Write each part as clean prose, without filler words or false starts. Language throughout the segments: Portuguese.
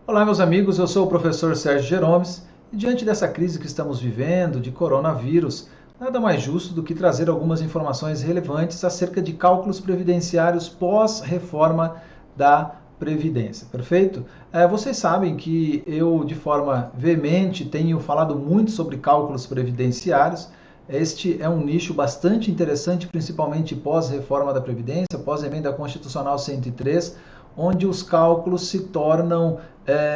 Olá, meus amigos, eu sou o professor Sérgio Jeromes e diante dessa crise que estamos vivendo de coronavírus, nada mais justo do que trazer algumas informações relevantes acerca de cálculos previdenciários pós-reforma da Previdência, perfeito? Vocês sabem que eu, de forma veemente, tenho falado muito sobre cálculos previdenciários. Este é um nicho bastante interessante, principalmente pós-reforma da Previdência, pós-emenda constitucional 103, onde os cálculos se tornam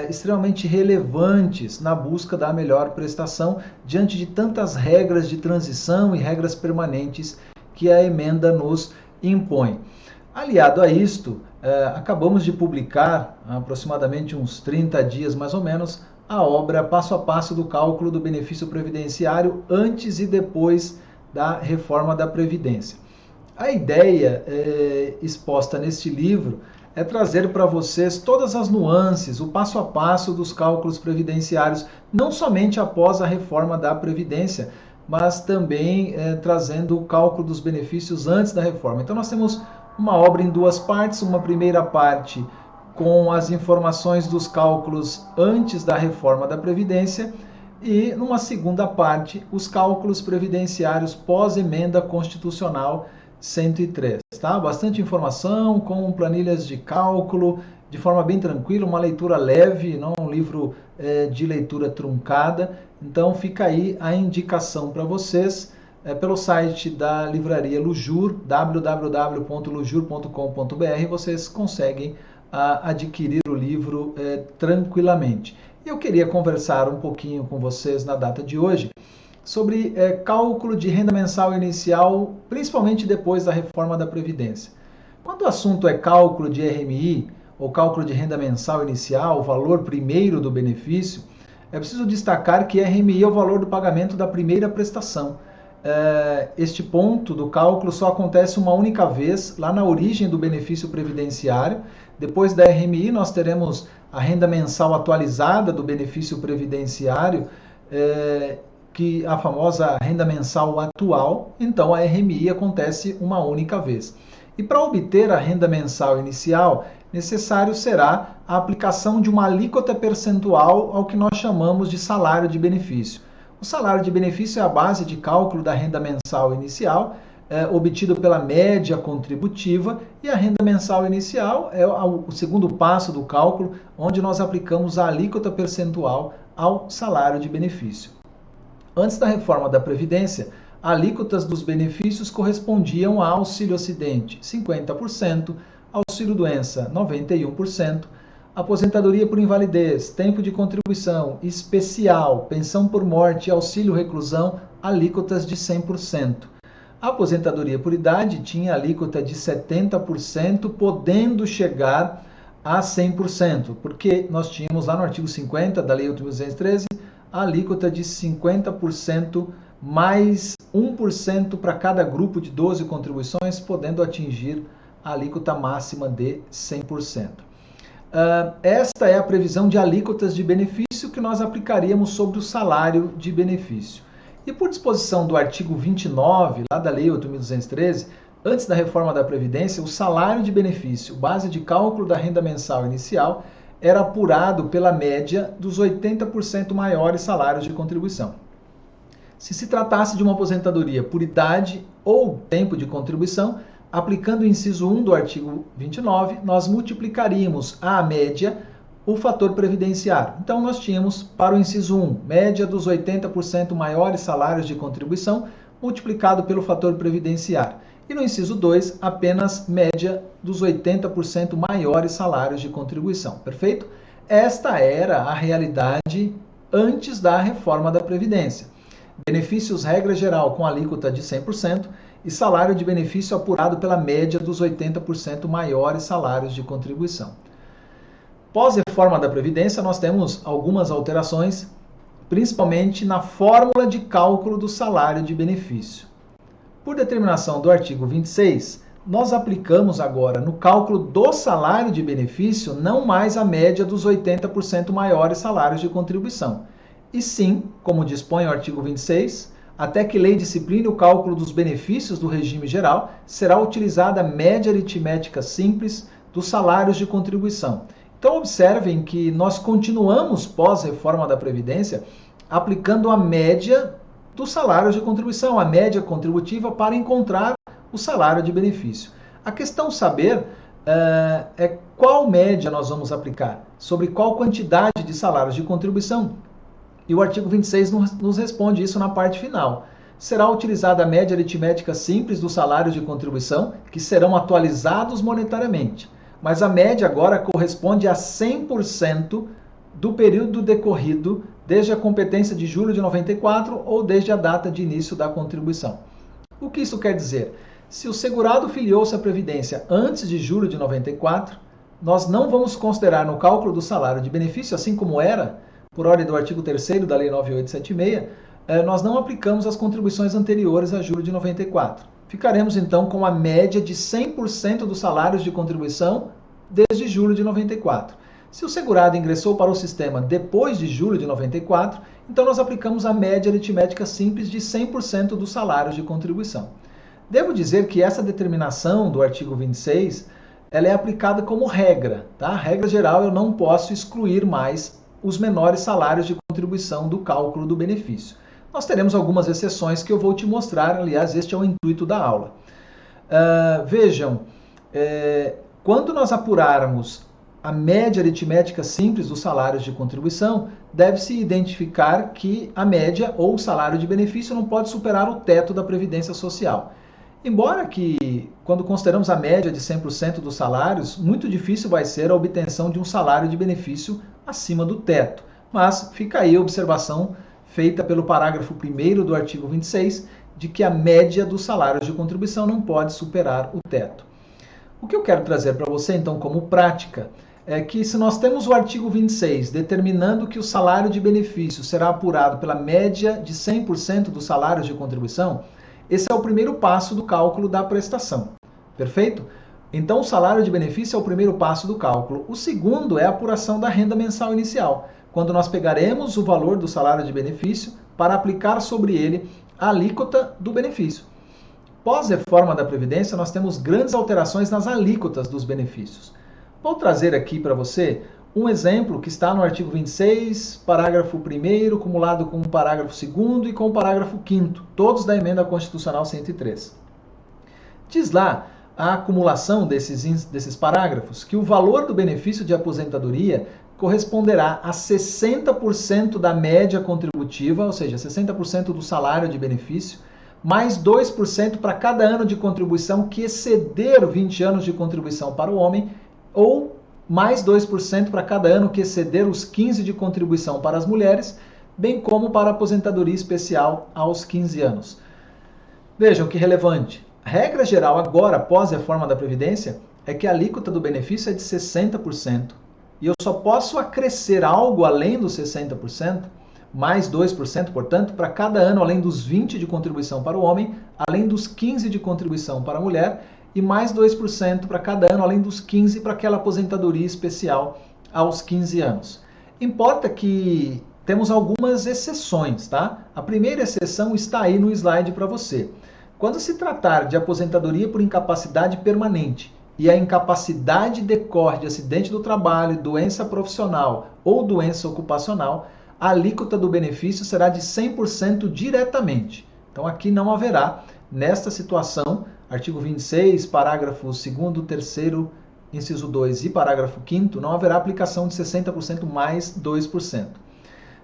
extremamente relevantes na busca da melhor prestação diante de tantas regras de transição e regras permanentes que a emenda nos impõe. Aliado a isto, acabamos de publicar, há aproximadamente uns 30 dias mais ou menos, a obra Passo a Passo do Cálculo do Benefício Previdenciário antes e depois da reforma da Previdência. A ideia exposta neste livro é trazer para vocês todas as nuances, o passo a passo dos cálculos previdenciários, não somente após a reforma da Previdência, mas também trazendo o cálculo dos benefícios antes da reforma. Então nós temos uma obra em duas partes, uma primeira parte com as informações dos cálculos antes da reforma da Previdência e numa segunda parte os cálculos previdenciários pós-emenda constitucional 103, tá? Bastante informação, com planilhas de cálculo, de forma bem tranquila, uma leitura leve, não um livro de leitura truncada. Então fica aí a indicação para vocês pelo site da livraria Lujur, www.lujur.com.br, vocês conseguem adquirir o livro tranquilamente. Eu queria conversar um pouquinho com vocês na data de hoje sobre cálculo de renda mensal inicial, principalmente depois da reforma da Previdência. Quando o assunto é cálculo de RMI, ou cálculo de renda mensal inicial, o valor primeiro do benefício, é preciso destacar que RMI é o valor do pagamento da primeira prestação. Este ponto do cálculo só acontece uma única vez, lá na origem do benefício previdenciário. Depois da RMI, nós teremos a renda mensal atualizada do benefício previdenciário, que a famosa renda mensal atual. Então a RMI acontece uma única vez. E para obter a renda mensal inicial, necessário será a aplicação de uma alíquota percentual ao que nós chamamos de salário de benefício. O salário de benefício é a base de cálculo da renda mensal inicial, obtido pela média contributiva, e a renda mensal inicial é o segundo passo do cálculo, onde nós aplicamos a alíquota percentual ao salário de benefício. Antes da reforma da Previdência, alíquotas dos benefícios correspondiam a auxílio-acidente, 50%, auxílio-doença, 91%, aposentadoria por invalidez, tempo de contribuição, especial, pensão por morte e auxílio-reclusão, alíquotas de 100%. A aposentadoria por idade tinha alíquota de 70%, podendo chegar a 100%, porque nós tínhamos lá no artigo 50 da Lei 8.213, a alíquota de 50% mais 1% para cada grupo de 12 contribuições, podendo atingir a alíquota máxima de 100%. Esta é a previsão de alíquotas de benefício que nós aplicaríamos sobre o salário de benefício. E por disposição do artigo 29, lá da Lei 8.213, antes da reforma da Previdência, o salário de benefício, base de cálculo da renda mensal inicial, era apurado pela média dos 80% maiores salários de contribuição. Se se tratasse de uma aposentadoria por idade ou tempo de contribuição, aplicando o inciso 1 do artigo 29, nós multiplicaríamos a média o fator previdenciário. Então nós tínhamos para o inciso 1, média dos 80% maiores salários de contribuição, multiplicado pelo fator previdenciário. E no inciso 2, apenas média dos 80% maiores salários de contribuição. Perfeito? Esta era a realidade antes da reforma da Previdência. Benefícios regra geral com alíquota de 100% e salário de benefício apurado pela média dos 80% maiores salários de contribuição. Pós-reforma da Previdência, nós temos algumas alterações, principalmente na fórmula de cálculo do salário de benefício. Por determinação do artigo 26, nós aplicamos agora no cálculo do salário de benefício não mais a média dos 80% maiores salários de contribuição, e sim, como dispõe o artigo 26, até que lei discipline o cálculo dos benefícios do regime geral, será utilizada a média aritmética simples dos salários de contribuição. Então observem que nós continuamos pós-reforma da Previdência aplicando a média dos salários de contribuição, a média contributiva para encontrar o salário de benefício. A questão saber é qual média nós vamos aplicar, sobre qual quantidade de salários de contribuição. E o artigo 26 nos responde isso na parte final. Será utilizada a média aritmética simples dos salários de contribuição, que serão atualizados monetariamente. Mas a média agora corresponde a 100% do período decorrido desde a competência de julho de 94 ou desde a data de início da contribuição. O que isso quer dizer? Se o segurado filiou-se à Previdência antes de julho de 94, nós não vamos considerar no cálculo do salário de benefício, assim como era, por ordem do artigo 3º da Lei 9876, nós não aplicamos as contribuições anteriores a julho de 94. Ficaremos então com a média de 100% dos salários de contribuição desde julho de 94. Se o segurado ingressou para o sistema depois de julho de 94, então nós aplicamos a média aritmética simples de 100% dos salários de contribuição. Devo dizer que essa determinação do artigo 26, ela é aplicada como regra, tá? Regra geral, eu não posso excluir mais os menores salários de contribuição do cálculo do benefício. Nós teremos algumas exceções que eu vou te mostrar, aliás, este é o intuito da aula. Vejam, quando nós apurarmos a média aritmética simples dos salários de contribuição, deve-se identificar que a média ou o salário de benefício não pode superar o teto da Previdência Social. Embora que, quando consideramos a média de 100% dos salários, muito difícil vai ser a obtenção de um salário de benefício acima do teto. Mas fica aí a observação feita pelo parágrafo 1º do artigo 26, de que a média dos salários de contribuição não pode superar o teto. O que eu quero trazer para você, então, como prática, é que se nós temos o artigo 26 determinando que o salário de benefício será apurado pela média de 100% dos salários de contribuição, esse é o primeiro passo do cálculo da prestação. Perfeito? Então, o salário de benefício é o primeiro passo do cálculo. O segundo é a apuração da renda mensal inicial, quando nós pegaremos o valor do salário de benefício para aplicar sobre ele a alíquota do benefício. Pós-reforma da Previdência, nós temos grandes alterações nas alíquotas dos benefícios. Vou trazer aqui para você um exemplo que está no artigo 26, parágrafo 1º, cumulado com o parágrafo 2º e com o parágrafo 5º, todos da Emenda Constitucional 103. Diz lá a acumulação desses parágrafos que o valor do benefício de aposentadoria corresponderá a 60% da média contributiva, ou seja, 60% do salário de benefício, mais 2% para cada ano de contribuição que exceder 20 anos de contribuição para o homem, ou mais 2% para cada ano que exceder os 15 de contribuição para as mulheres, bem como para a aposentadoria especial aos 15 anos. Vejam que relevante. A regra geral agora, após a reforma da Previdência, é que a alíquota do benefício é de 60%. E eu só posso acrescer algo além dos 60%, mais 2%, portanto, para cada ano, além dos 20 de contribuição para o homem, além dos 15 de contribuição para a mulher, e mais 2% para cada ano, além dos 15 para aquela aposentadoria especial aos 15 anos. Importa que temos algumas exceções, tá? A primeira exceção está aí no slide para você. Quando se tratar de aposentadoria por incapacidade permanente e a incapacidade decorre de acidente do trabalho, doença profissional ou doença ocupacional, a alíquota do benefício será de 100% diretamente. Então aqui não haverá, nesta situação, artigo 26, parágrafos 2º, 3º, inciso 2 e parágrafo 5º, não haverá aplicação de 60% mais 2%.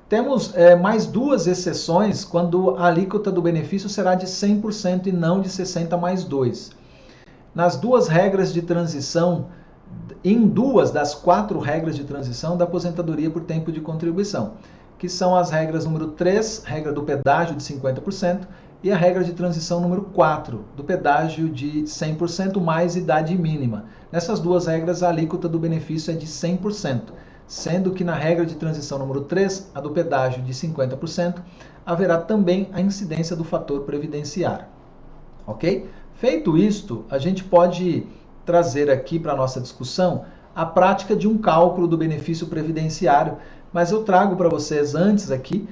Temos mais duas exceções quando a alíquota do benefício será de 100% e não de 60% mais 2%. Nas duas regras de transição, em duas das 4 regras de transição da aposentadoria por tempo de contribuição, que são as regras número 3, regra do pedágio de 50%, e a regra de transição número 4, do pedágio de 100% mais idade mínima. Nessas duas regras, a alíquota do benefício é de 100%, sendo que na regra de transição número 3, a do pedágio de 50%, haverá também a incidência do fator previdenciário. Ok? Feito isto, a gente pode trazer aqui para a nossa discussão a prática de um cálculo do benefício previdenciário, mas eu trago para vocês antes aqui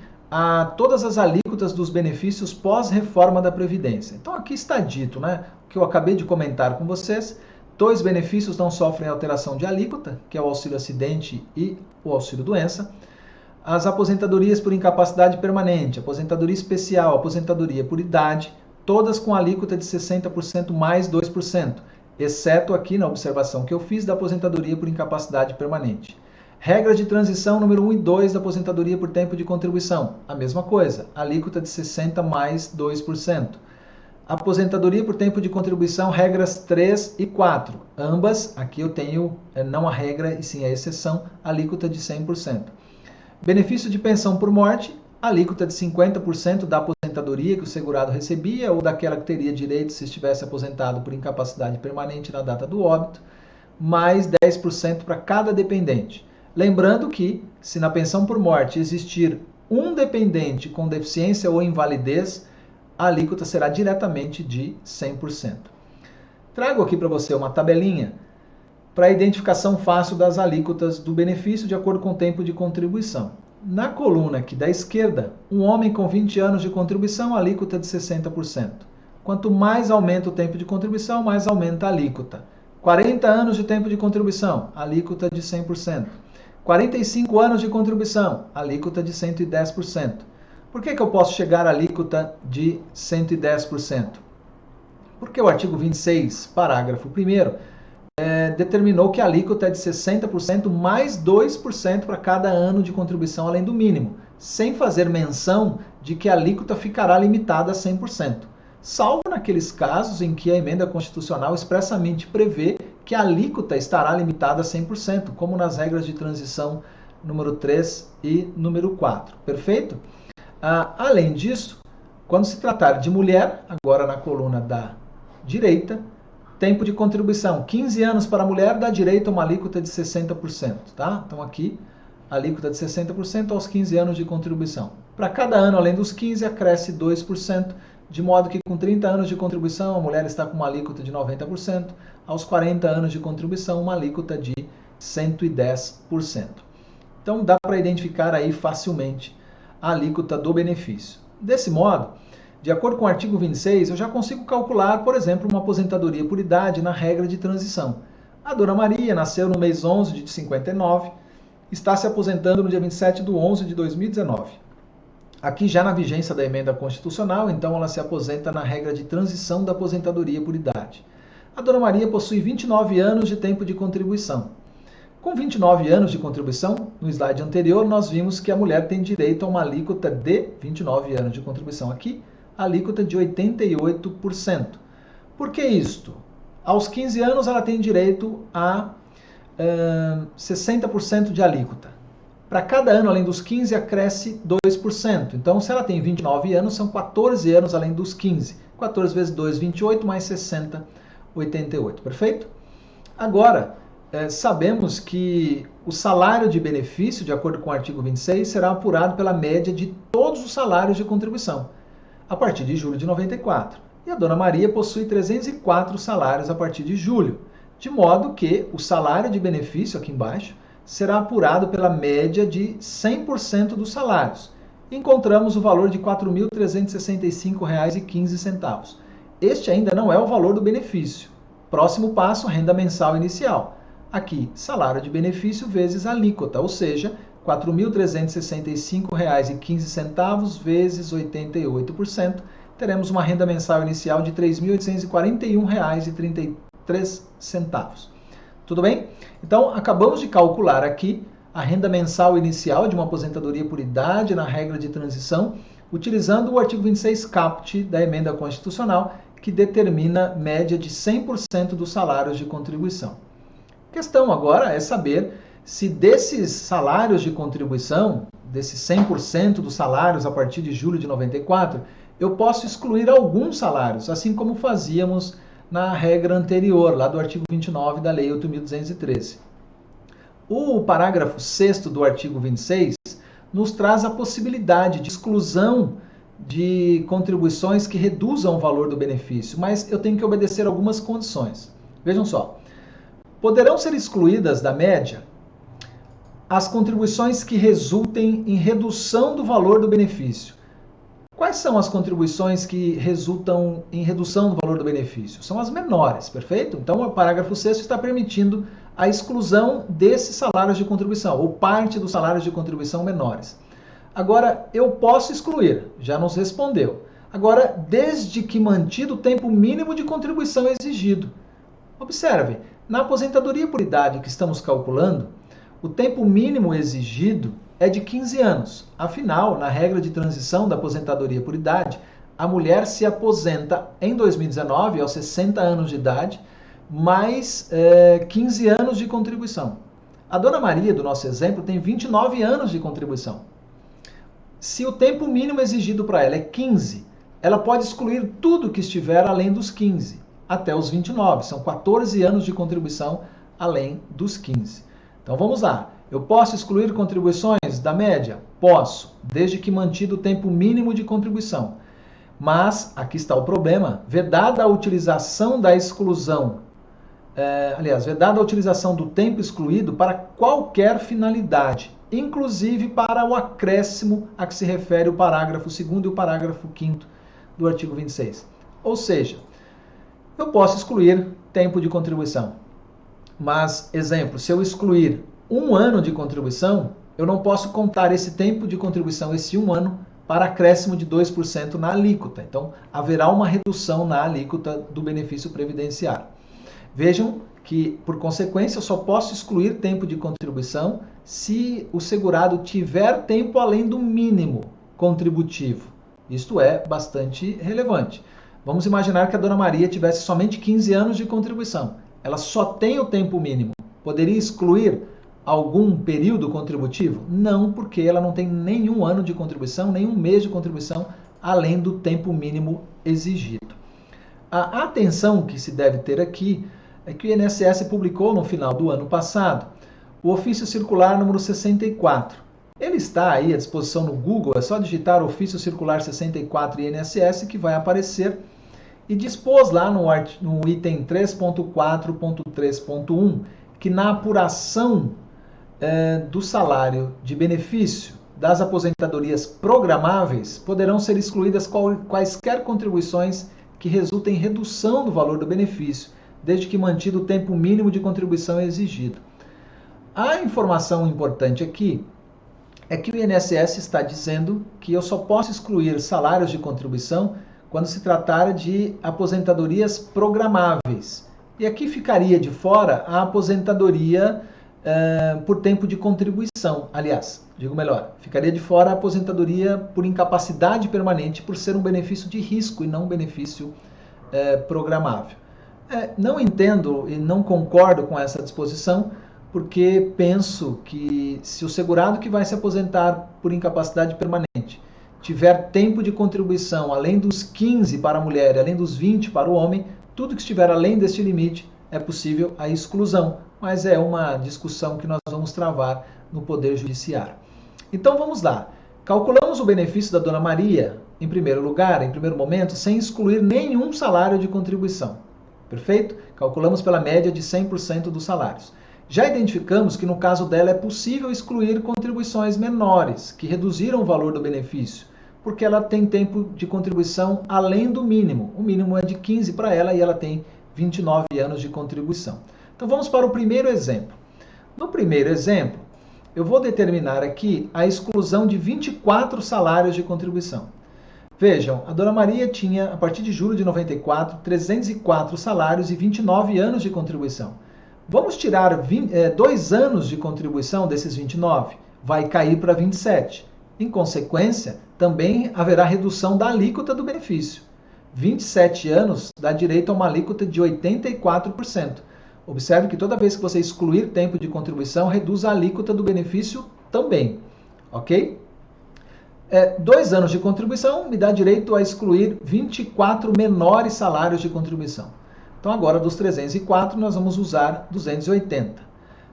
todas as alíquotas dos benefícios pós-reforma da Previdência. Então aqui está dito, né, o que eu acabei de comentar com vocês, Dois benefícios não sofrem alteração de alíquota, que é o auxílio acidente e o auxílio doença. As aposentadorias por incapacidade permanente, aposentadoria especial, aposentadoria por idade, todas com alíquota de 60% mais 2%, exceto aqui na observação que eu fiz da aposentadoria por incapacidade permanente. Regra de transição número 1 e 2 da aposentadoria por tempo de contribuição, a mesma coisa, alíquota de 60% mais 2%. Aposentadoria por tempo de contribuição, regras 3 e 4. Ambas, aqui eu tenho não a regra e sim a exceção, alíquota de 100%. Benefício de pensão por morte, alíquota de 50% da aposentadoria que o segurado recebia ou daquela que teria direito se estivesse aposentado por incapacidade permanente na data do óbito, mais 10% para cada dependente. Lembrando que, se na pensão por morte existir um dependente com deficiência ou invalidez, a alíquota será diretamente de 100%. Trago aqui para você uma tabelinha para a identificação fácil das alíquotas do benefício de acordo com o tempo de contribuição. Na coluna aqui da esquerda, um homem com 20 anos de contribuição, alíquota de 60%. Quanto mais aumenta o tempo de contribuição, mais aumenta a alíquota. 40 anos de tempo de contribuição, alíquota de 100%. 45 anos de contribuição, alíquota de 110%. Por que eu posso chegar à alíquota de 110%? Porque o artigo 26, parágrafo 1º, determinou que a alíquota é de 60% mais 2% para cada ano de contribuição além do mínimo, sem fazer menção de que a alíquota ficará limitada a 100%, salvo naqueles casos em que a emenda constitucional expressamente prevê que a alíquota estará limitada a 100%, como nas regras de transição número 3 e número 4. Perfeito? Além disso, quando se tratar de mulher, agora na coluna da direita, tempo de contribuição, 15 anos para a mulher dá direito a uma alíquota de 60%. Tá? Então aqui, alíquota de 60% aos 15 anos de contribuição. Para cada ano além dos 15, acresce 2%, de modo que com 30 anos de contribuição, a mulher está com uma alíquota de 90%, aos 40 anos de contribuição, uma alíquota de 110%. Então dá para identificar aí facilmente a alíquota do benefício. Desse modo, de acordo com o artigo 26, eu já consigo calcular, por exemplo, uma aposentadoria por idade na regra de transição. A dona Maria nasceu no mês 11 de 59, está se aposentando no dia 27 de 11 de 2019. Aqui já na vigência da emenda constitucional, então ela se aposenta na regra de transição da aposentadoria por idade. A dona Maria possui 29 anos de tempo de contribuição. Com 29 anos de contribuição, no slide anterior, nós vimos que a mulher tem direito a uma alíquota de 29 anos de contribuição aqui, alíquota de 88%. Por que isto? Aos 15 anos ela tem direito a 60% de alíquota. Para cada ano além dos 15 acresce 2%. Então, se ela tem 29 anos, são 14 anos além dos 15. 14 vezes 2, 28, mais 60, 88. Perfeito? Agora, sabemos que o salário de benefício, de acordo com o artigo 26, será apurado pela média de todos os salários de contribuição, a partir de julho de 94. E a dona Maria possui 304 salários a partir de julho, de modo que o salário de benefício, aqui embaixo, será apurado pela média de 100% dos salários. Encontramos o valor de R$ 4.365,15. Este ainda não é o valor do benefício. Próximo passo, renda mensal inicial. Aqui, salário de benefício vezes alíquota, ou seja, R$ 4.365,15 vezes 88%, teremos uma renda mensal inicial de R$ 3.841,33. Tudo bem? Então, acabamos de calcular aqui a renda mensal inicial de uma aposentadoria por idade na regra de transição, utilizando o artigo 26 caput da emenda constitucional, que determina média de 100% dos salários de contribuição. A questão agora é saber se desses salários de contribuição, desses 100% dos salários a partir de julho de 94, eu posso excluir alguns salários, assim como fazíamos na regra anterior, lá do artigo 29 da Lei 8.213. O parágrafo 6º do artigo 26 nos traz a possibilidade de exclusão de contribuições que reduzam o valor do benefício, mas eu tenho que obedecer algumas condições. Vejam só, poderão ser excluídas da média as contribuições que resultem em redução do valor do benefício. Quais são as contribuições que resultam em redução do valor do benefício? São as menores, perfeito? Então, o parágrafo 6º está permitindo a exclusão desses salários de contribuição, ou parte dos salários de contribuição menores. Agora, eu posso excluir, já nos respondeu. Agora, desde que mantido o tempo mínimo de contribuição exigido. Observe, na aposentadoria por idade que estamos calculando, o tempo mínimo exigido é de 15 anos. Afinal, na regra de transição da aposentadoria por idade, a mulher se aposenta em 2019, aos 60 anos de idade, mais 15 anos de contribuição. A dona Maria, do nosso exemplo, tem 29 anos de contribuição. Se o tempo mínimo exigido para ela é 15, ela pode excluir tudo que estiver além dos 15, até os 29. São 14 anos de contribuição além dos 15. Então vamos lá. Eu posso excluir contribuições da média? Posso, desde que mantido o tempo mínimo de contribuição. Mas, aqui está o problema, vedada a utilização da exclusão, vedada a utilização do tempo excluído para qualquer finalidade, inclusive para o acréscimo a que se refere o parágrafo 2º e o parágrafo 5º do artigo 26. Ou seja, eu posso excluir tempo de contribuição. Mas, exemplo, se eu excluir 1 ano de contribuição, eu não posso contar esse tempo de contribuição, esse 1 ano, para acréscimo de 2% na alíquota. Então, haverá uma redução na alíquota do benefício previdenciário. Vejam que, por consequência, eu só posso excluir tempo de contribuição se o segurado tiver tempo além do mínimo contributivo. Isto é bastante relevante. Vamos imaginar que a dona Maria tivesse somente 15 anos de contribuição. Ela só tem o tempo mínimo. Poderia excluir algum período contributivo? Não, porque ela não tem nenhum ano de contribuição, nenhum mês de contribuição, além do tempo mínimo exigido. A atenção que se deve ter aqui é que o INSS publicou no final do ano passado o ofício circular número 64. Ele está aí à disposição no Google, é só digitar ofício circular 64 INSS que vai aparecer, e dispôs lá no item 3.4.3.1 que na apuração do salário de benefício das aposentadorias programáveis poderão ser excluídas quaisquer contribuições que resultem em redução do valor do benefício, desde que mantido o tempo mínimo de contribuição exigido. A informação importante aqui é que o INSS está dizendo que eu só posso excluir salários de contribuição quando se tratar de aposentadorias programáveis. E aqui ficaria de fora a aposentadoria por tempo de contribuição. Aliás, digo melhor, ficaria de fora a aposentadoria por incapacidade permanente, por ser um benefício de risco e não um benefício programável. Não entendo e não concordo com essa disposição, porque penso que se o segurado que vai se aposentar por incapacidade permanente tiver tempo de contribuição além dos 15 para a mulher e além dos 20 para o homem, tudo que estiver além deste limite é possível a exclusão, mas é uma discussão que nós vamos travar no Poder Judiciário. Então vamos lá. Calculamos o benefício da dona Maria, em primeiro lugar, em primeiro momento, sem excluir nenhum salário de contribuição. Perfeito? Calculamos pela média de 100% dos salários. Já identificamos que no caso dela é possível excluir contribuições menores, que reduziram o valor do benefício, porque ela tem tempo de contribuição além do mínimo. O mínimo é de 15 para ela e ela tem 29 anos de contribuição. Então vamos para o primeiro exemplo. No primeiro exemplo, eu vou determinar aqui a exclusão de 24 salários de contribuição. Vejam, a dona Maria tinha, a partir de julho de 94, 304 salários e 29 anos de contribuição. Vamos tirar 2 anos de contribuição desses 29, vai cair para 27. Em consequência, também haverá redução da alíquota do benefício. 27 anos dá direito a uma alíquota de 84%. Observe que toda vez que você excluir tempo de contribuição, reduz a alíquota do benefício também. Ok? 2 anos de contribuição me dá direito a excluir 24 menores salários de contribuição. Então agora dos 304 nós vamos usar 280.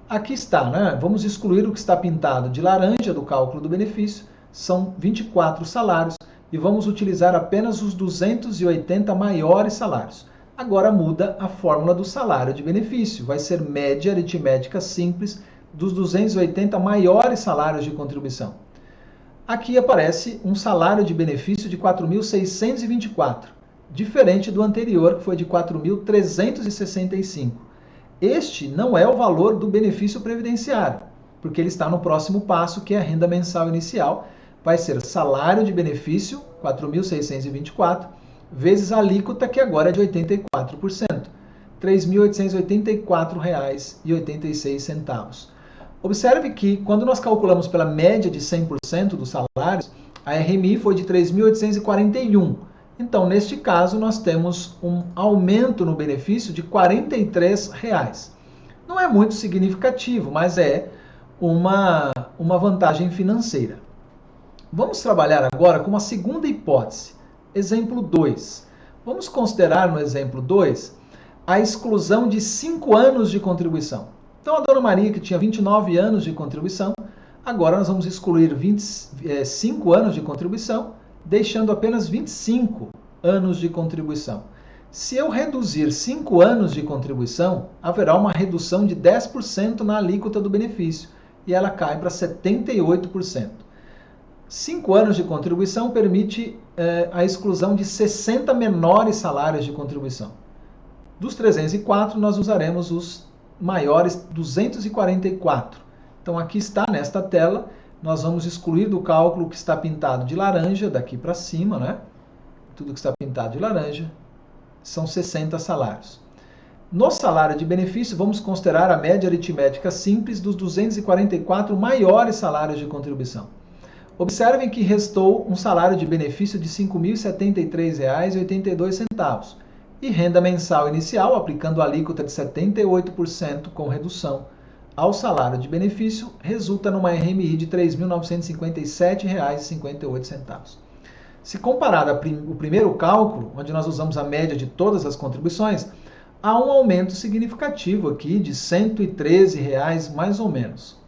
Aqui está, né? Vamos excluir o que está pintado de laranja do cálculo do benefício, são 24 salários, e vamos utilizar apenas os 280 maiores salários. Agora muda a fórmula do salário de benefício, vai ser média aritmética simples dos 280 maiores salários de contribuição. aqui aparece um salário de benefício de 4.624, diferente do anterior, que foi de 4.365. Este não é o valor do benefício previdenciário, porque ele está no próximo passo, que é a renda mensal inicial. Vai ser salário de benefício, 4.624, vezes a alíquota, que agora é de 84%, R$ 3.884,86. Observe que, quando nós calculamos pela média de 100% dos salários, a RMI foi de 3.841. Então, neste caso, nós temos um aumento no benefício de R$ 43. Não é muito significativo, mas é uma vantagem financeira. Vamos trabalhar agora com uma segunda hipótese. Exemplo 2. Vamos considerar no exemplo 2 a exclusão de 5 anos de contribuição. Então, a dona Maria, que tinha 29 anos de contribuição, agora nós vamos excluir 5 anos de contribuição, deixando apenas 25 anos de contribuição. Se eu reduzir 5 anos de contribuição, haverá uma redução de 10% na alíquota do benefício e ela cai para 78%. 5 anos de contribuição permite a exclusão de 60 menores salários de contribuição. Dos 304, nós usaremos os maiores 244. Então, aqui está, nesta tela, nós vamos excluir do cálculo que está pintado de laranja, daqui para cima, né? Tudo que está pintado de laranja, são 60 salários. No salário de benefício, vamos considerar a média aritmética simples dos 244 maiores salários de contribuição. Observem que restou um salário de benefício de R$ 5.073,82 e renda mensal inicial, aplicando a alíquota de 78% com redução ao salário de benefício, resulta numa RMI de R$ 3.957,58. Se comparado ao primeiro cálculo, onde nós usamos a média de todas as contribuições, há um aumento significativo aqui de R$ 113 mais ou menos.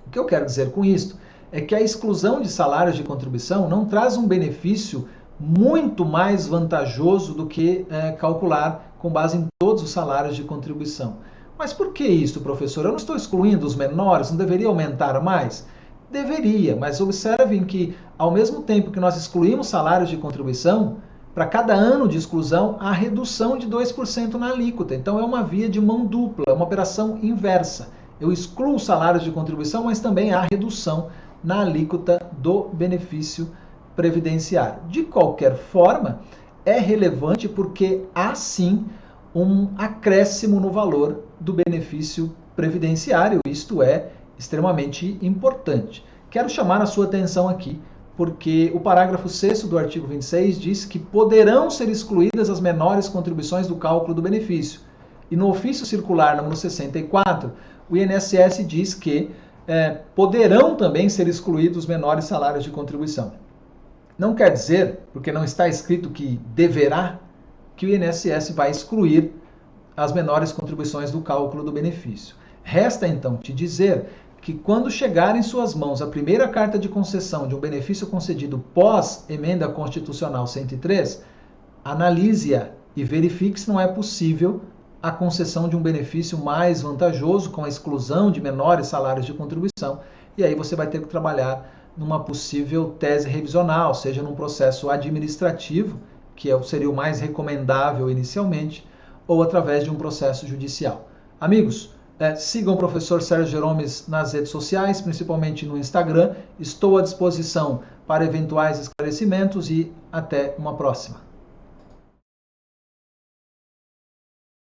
O que eu quero dizer com isso é que a exclusão de salários de contribuição não traz um benefício muito mais vantajoso do que calcular com base em todos os salários de contribuição. Mas por que isso, professor? Eu não estou excluindo os menores, não deveria aumentar mais? Deveria, mas observem que, ao mesmo tempo que nós excluímos salários de contribuição, para cada ano de exclusão, há redução de 2% na alíquota. Então, é uma via de mão dupla, é uma operação inversa. Eu excluo salários de contribuição, mas também há redução na alíquota do benefício previdenciário. De qualquer forma, é relevante porque há sim um acréscimo no valor do benefício previdenciário. Isto é extremamente importante. Quero chamar a sua atenção aqui, porque o parágrafo 6º do artigo 26 diz que poderão ser excluídas as menores contribuições do cálculo do benefício. E no ofício circular número 64, o INSS diz que poderão também ser excluídos os menores salários de contribuição. Não quer dizer, porque não está escrito que deverá, que o INSS vai excluir as menores contribuições do cálculo do benefício. Resta então te dizer que quando chegar em suas mãos a primeira carta de concessão de um benefício concedido pós Emenda Constitucional 103, analise-a e verifique se não é possível a concessão de um benefício mais vantajoso com a exclusão de menores salários de contribuição. E aí você vai ter que trabalhar numa possível tese revisional, seja num processo administrativo, que seria o mais recomendável inicialmente, ou através de um processo judicial. Amigos, sigam o professor Sérgio Jeromes nas redes sociais, principalmente no Instagram. Estou à disposição para eventuais esclarecimentos e até uma próxima.